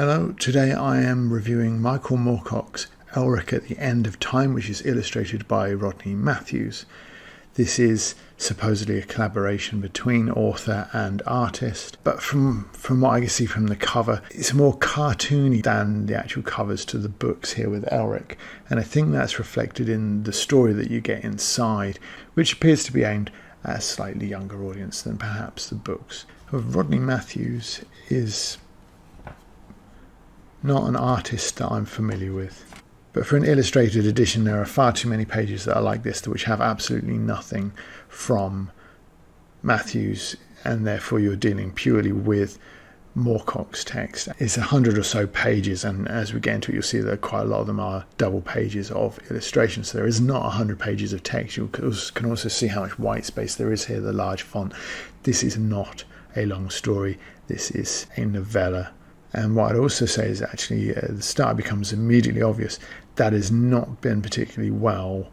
Hello, today I am reviewing Michael Moorcock's Elric at the End of Time, which is illustrated by Rodney Matthews. This is supposedly a collaboration between author and artist, but from what I can see from the cover, it's more cartoony than the actual covers to the books here with Elric, and I think that's reflected in the story that you get inside, which appears to be aimed at a slightly younger audience than perhaps the books. Rodney Matthews is not an artist that I'm familiar with. But for an illustrated edition, there are far too many pages that are like this, which have absolutely nothing from Matthews, and therefore you're dealing purely with Moorcock's text. It's 100 or so pages, and as we get into it, you'll see that quite a lot of them are double pages of illustrations. So there is not 100 pages of text. You can also see how much white space there is here, the large font. This is not a long story. This is a novella. And what I'd also say is actually at the start it becomes immediately obvious that has not been particularly well,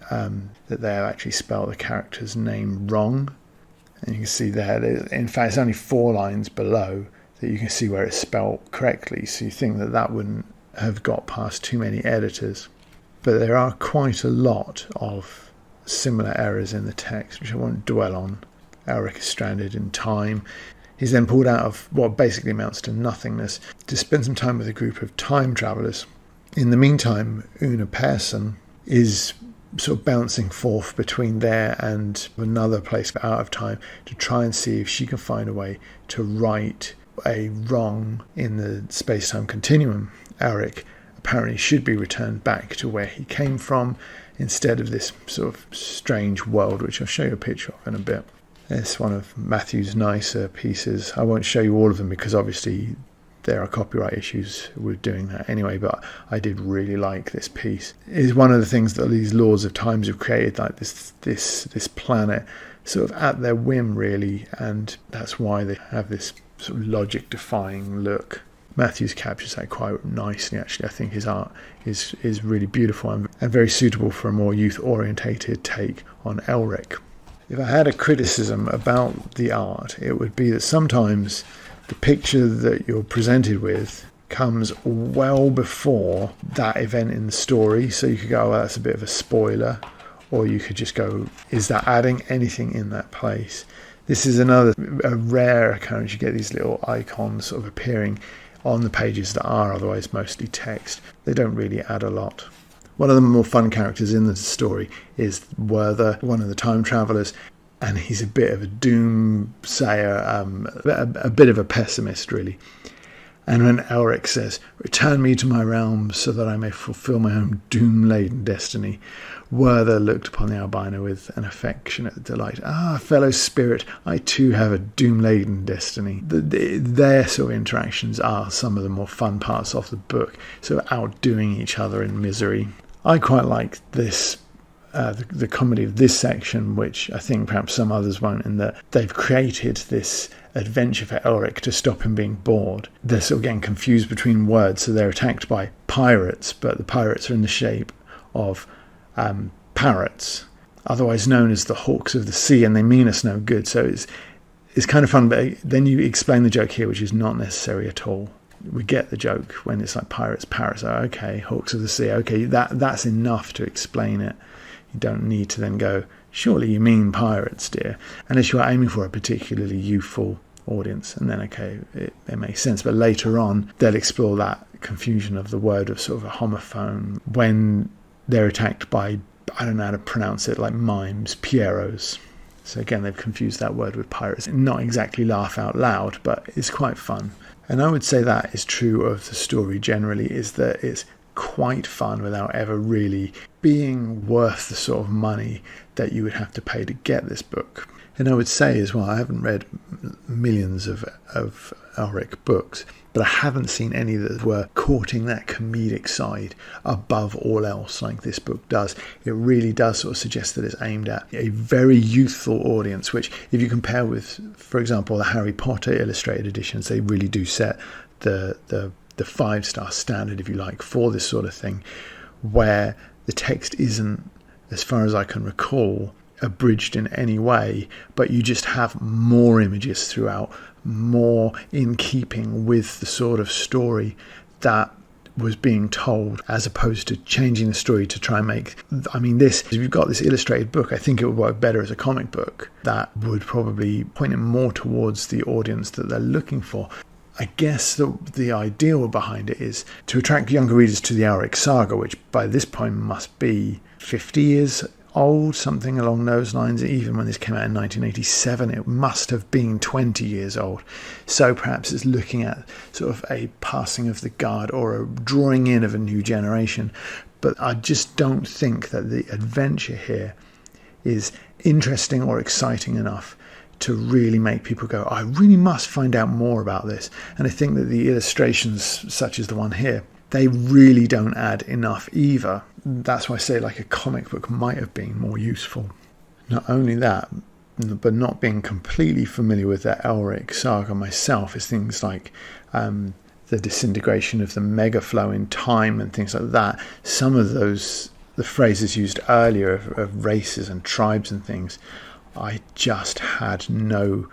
that they have actually spelled the character's name wrong. And you can see there, in fact, it's only 4 lines below that you can see where it's spelled correctly. So you think that that wouldn't have got past too many editors. But there are quite a lot of similar errors in the text, which I won't dwell on. Elric is stranded in time. He's then pulled out of what basically amounts to nothingness to spend some time with a group of time travellers. In the meantime, Una Persson is sort of bouncing forth between there and another place out of time to try and see if she can find a way to right a wrong in the space-time continuum. Elric apparently should be returned back to where he came from instead of this sort of strange world, which I'll show you a picture of in a bit. It's one of Matthew's nicer pieces. I won't show you all of them because obviously there are copyright issues with doing that anyway, but I did really like this piece. It is one of the things that these Lords of Times have created, like this planet sort of at their whim really, and that's why they have this sort of logic-defying look. Matthews captures that quite nicely actually. I think his art is really beautiful and very suitable for a more youth-orientated take on Elric. If I had a criticism about the art, it would be that sometimes the picture that you're presented with comes well before that event in the story. So you could go, oh, that's a bit of a spoiler. Or you could just go, is that adding anything in that place? This is a rare occurrence. You get these little icons sort of appearing on the pages that are otherwise mostly text. They don't really add a lot. One of the more fun characters in the story is Werther, one of the time travellers, and he's a bit of a doomsayer, a bit of a pessimist, really. And when Elric says, "Return me to my realm so that I may fulfil my own doom-laden destiny," Werther looked upon the albino with an affectionate delight. "Ah, fellow spirit, I too have a doom-laden destiny." Their sort of interactions are some of the more fun parts of the book, sort of outdoing each other in misery. I quite like this, the comedy of this section, which I think perhaps some others won't, in that they've created this adventure for Elric to stop him being bored. They're sort of getting confused between words, so they're attacked by pirates, but the pirates are in the shape of parrots, otherwise known as the hawks of the sea, and they mean us no good. So it's kind of fun, but then you explain the joke here, which is not necessary at all. We get the joke when it's like pirates, parrots. Oh, okay, hawks of the sea. Okay, that's enough to explain it. You don't need to then go, surely you mean pirates, dear, unless you are aiming for a particularly youthful audience, and then okay, it makes sense. But later on, they'll explore that confusion of the word of sort of a homophone when they're attacked by, I don't know how to pronounce it, like mimes, pierrots. So again, they've confused that word with pirates. Not exactly laugh out loud, but it's quite fun. And I would say that is true of the story generally, is that it's quite fun without ever really being worth the sort of money that you would have to pay to get this book. And I would say as well, I haven't read millions of Elric books, but I haven't seen any that were courting that comedic side above all else like this book does. It really does sort of suggest that it's aimed at a very youthful audience, which if you compare with, for example, the Harry Potter illustrated editions, they really do set the 5-star standard, if you like, for this sort of thing, where the text isn't, as far as I can recall, abridged in any way, but you just have more images throughout, more in keeping with the sort of story that was being told, as opposed to changing the story to try and make, if you've got this illustrated book, I think it would work better as a comic book. That would probably point it more towards the audience that they're looking for. I guess the ideal behind it is to attract younger readers to the Elric saga, which by this point must be 50 years old, something along those lines. Even when this came out in 1987, it must have been 20 years old. So perhaps it's looking at sort of a passing of the guard or a drawing in of a new generation. But I just don't think that the adventure here is interesting or exciting enough to really make people go, I really must find out more about this. And I think that the illustrations, such as the one here, they really don't add enough either. That's why I say like a comic book might have been more useful. Not only that, but not being completely familiar with the Elric saga myself, is things like the disintegration of the mega flow in time and things like that. Some of those, the phrases used earlier of races and tribes and things, I just had no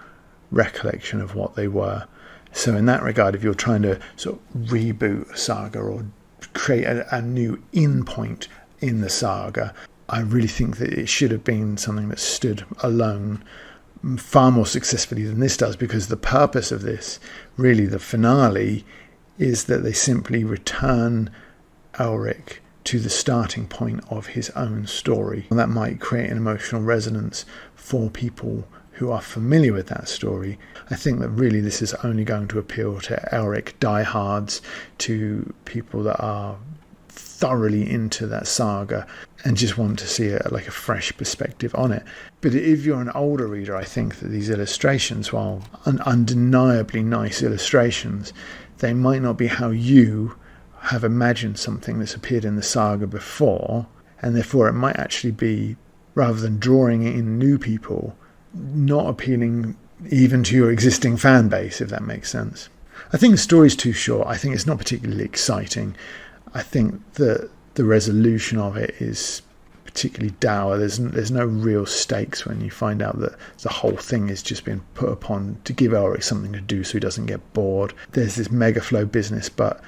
recollection of what they were. So in that regard, if you're trying to sort of reboot a saga or create a new in point in the saga, I really think that it should have been something that stood alone far more successfully than this does, because the purpose of this, really the finale, is that they simply return Elric to the starting point of his own story. And that might create an emotional resonance for people who are familiar with that story. I think that really this is only going to appeal to Elric diehards, to people that are thoroughly into that saga and just want to see a fresh perspective on it. But if you're an older reader, I think that these illustrations, while undeniably nice illustrations, they might not be how you have imagined something that's appeared in the saga before, and therefore it might actually be, rather than drawing in new people, not appealing even to your existing fan base, if that makes sense. I think the story's too short. I think it's not particularly exciting. I think that the resolution of it is particularly dour. There's no real stakes when you find out that the whole thing is just being put upon to give Elric something to do so he doesn't get bored. There's this mega flow business, but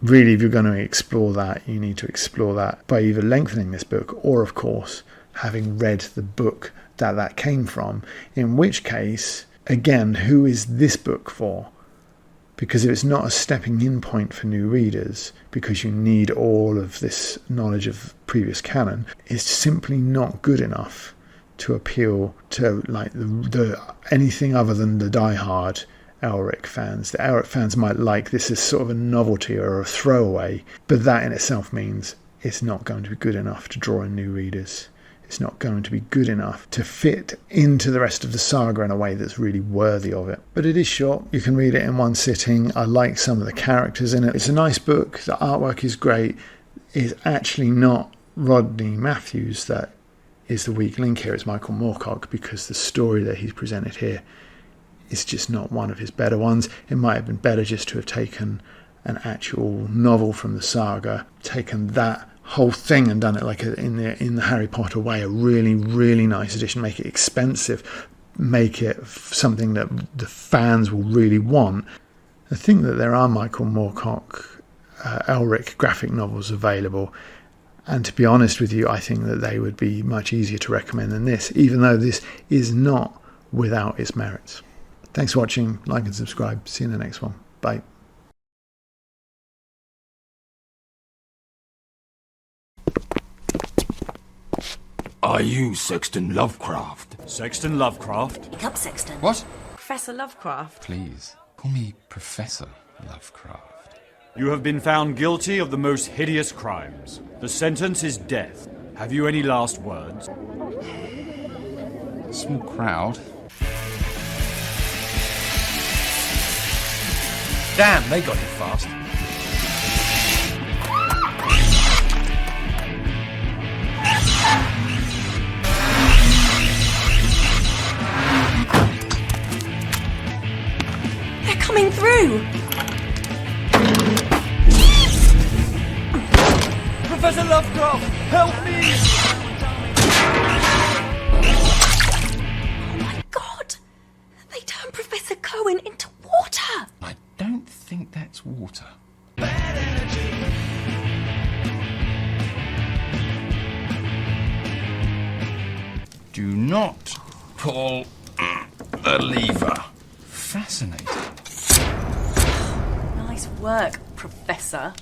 really, if you're going to explore that, you need to explore that by either lengthening this book or, of course, having read the book that came from, in which case, again, who is this book for? Because if it's not a stepping in point for new readers, because you need all of this knowledge of previous canon, it's simply not good enough to appeal to like the anything other than the diehard Elric fans. The Elric fans might like this as sort of a novelty or a throwaway, but that in itself means it's not going to be good enough to draw in new readers. It's not going to be good enough to fit into the rest of the saga in a way that's really worthy of it. But it is short. You can read it in one sitting. I like some of the characters in it. It's a nice book. The artwork is great. It's actually not Rodney Matthews that is the weak link here. It's Michael Moorcock, because the story that he's presented here is just not one of his better ones. It might have been better just to have taken an actual novel from the saga, taken that whole thing and done it like in the Harry Potter way, a really, really nice edition, make it expensive, make it something that the fans will really want. I think that there are Michael Moorcock Elric graphic novels available, and to be honest with you, I think that they would be much easier to recommend than this, even though this is not without its merits. Thanks for watching. Like and subscribe. See you in the next one. Bye. Are you Sexton Lovecraft? Sexton Lovecraft? Wake up, Sexton. What? Professor Lovecraft. Please, call me Professor Lovecraft. You have been found guilty of the most hideous crimes. The sentence is death. Have you any last words? Small crowd. Damn, they got you fast. They're coming through! Professor Lovecraft, help me! Oh my God! They turned Professor Cohen into It's water. Do not pull the lever. Fascinating. Nice work, Professor.